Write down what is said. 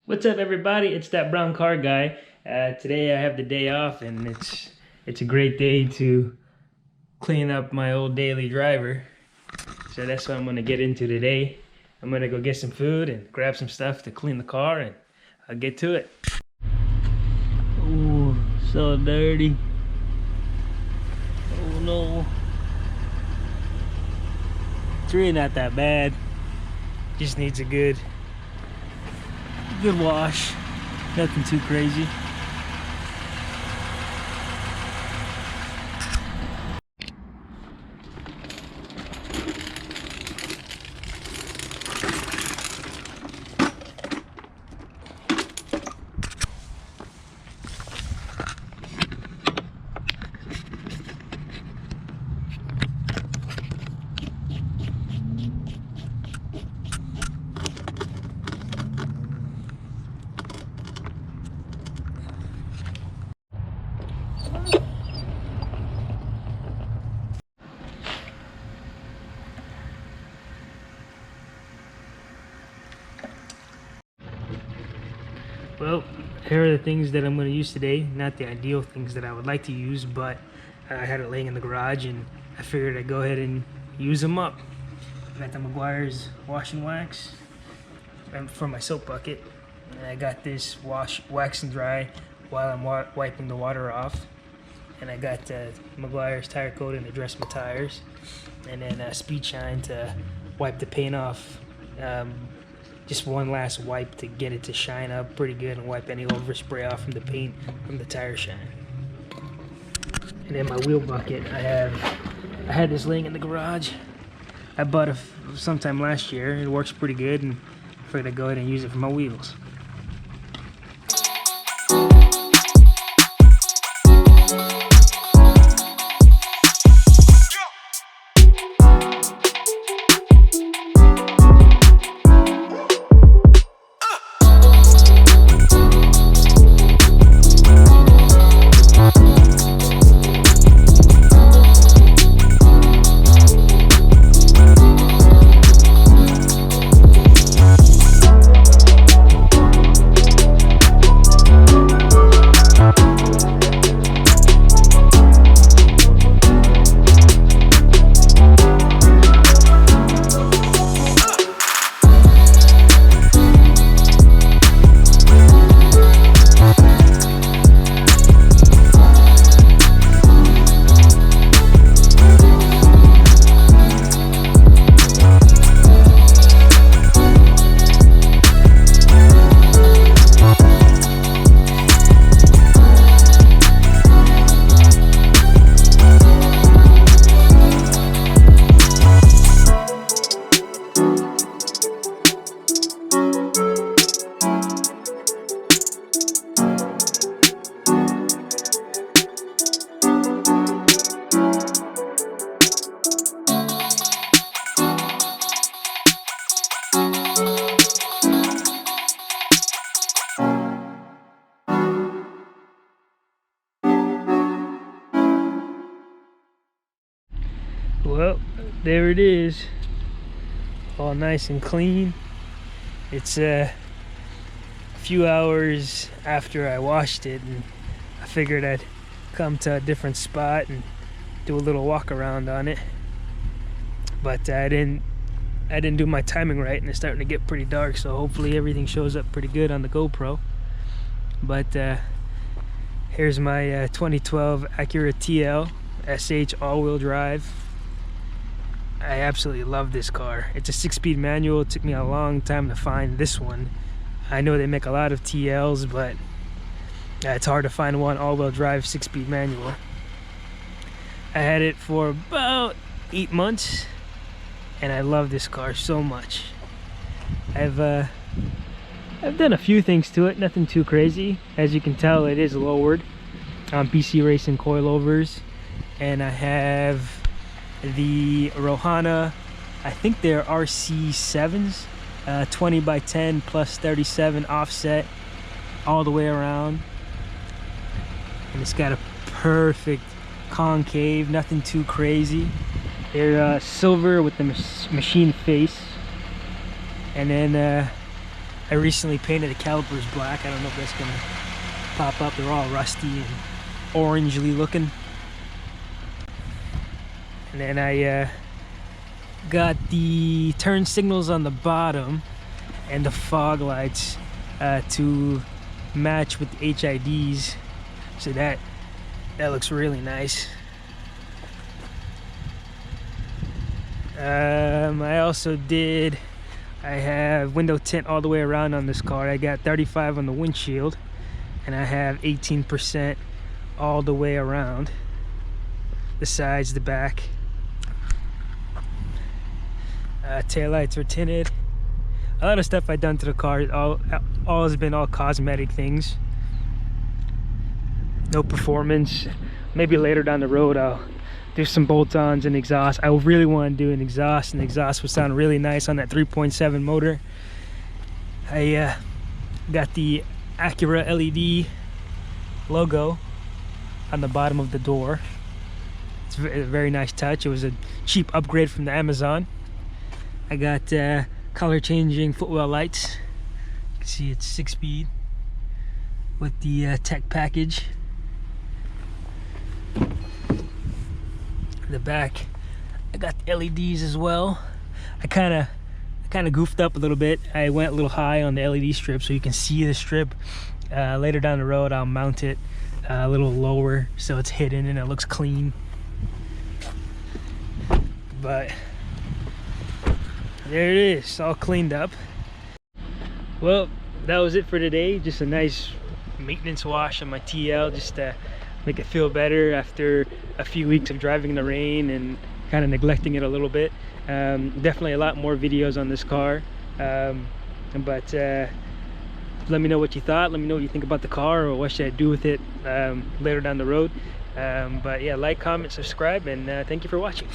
What's up, everybody? It's that brown car guy. Today I have the day off, and it's a great day to clean up my old daily driver. So that's what I'm gonna get into today. I'm gonna go get some food and grab some stuff to clean the car, and I'll get to it. Ooh, so dirty. Oh no. It's really not that bad. Just needs a good wash. Nothing too crazy. Well, here are the things that I'm going to use today. Not the ideal things that I would like to use, but I had it laying in the garage and I figured I'd go ahead and use them up. I got the Meguiar's wash and wax for my soap bucket. And I got this wax and dry while I'm wiping the water off. And I got Meguiar's tire coating to dress my tires. And then speed shine to wipe the paint off. Just one last wipe to get it to shine up pretty good and wipe any overspray off from the paint from the tire shine. And then my wheel bucket, I had this laying in the garage. I bought it sometime last year. It works pretty good, and I figured I'd go ahead and use it for my wheels. Well, there it is, all nice and clean. It's a few hours after I washed it, and I figured I'd come to a different spot and do a little walk around on it. But I didn't do my timing right, and it's starting to get pretty dark, so hopefully everything shows up pretty good on the GoPro. But here's my 2012 Acura TL SH all-wheel drive. I absolutely love this car. It's a 6-speed manual. It took me a long time to find this one. I know they make a lot of TLs, but it's hard to find one all-wheel drive 6-speed manual. I had it for about 8 months, and I love this car so much. I've done a few things to it, nothing too crazy. As you can tell, it is lowered on PC Racing coilovers, and I have the Rohana, I think they're RC7s, 20 by 10 plus 37 offset all the way around, and it's got a perfect concave, nothing too crazy. They're silver with the machine face, and then I recently painted the calipers black. I don't know if that's gonna pop up. They're all rusty and orangely looking. And then I got the turn signals on the bottom and the fog lights to match with the HIDs. So that looks really nice. I also did, I have window tint all the way around on this car. I got 35 on the windshield and I have 18% all the way around, the sides, the back. Tail lights are tinted. A lot of stuff I've done to the car, all has been all cosmetic things. No performance. Maybe later down the road I'll do some bolt-ons and exhaust. I really want to do an exhaust, and the exhaust would sound really nice on that 3.7 motor. I got the Acura LED logo on the bottom of the door. It's a very nice touch. It was a cheap upgrade from the Amazon. I got color changing footwell lights. You can see it's 6-speed with the tech package. The back, I got the LEDs as well. I kind of goofed up a little bit. I went a little high on the LED strip so you can see the strip. Later down the road I'll mount it a little lower so it's hidden and it looks clean. But there it is, all cleaned up. Well, that was it for today. Just a nice maintenance wash on my TL, just to make it feel better after a few weeks of driving in the rain and kind of neglecting it a little bit. Definitely a lot more videos on this car, but let me know what you thought. Let me know what you think about the car, or what should I do with it later down the road. But yeah, like, comment, subscribe, and thank you for watching.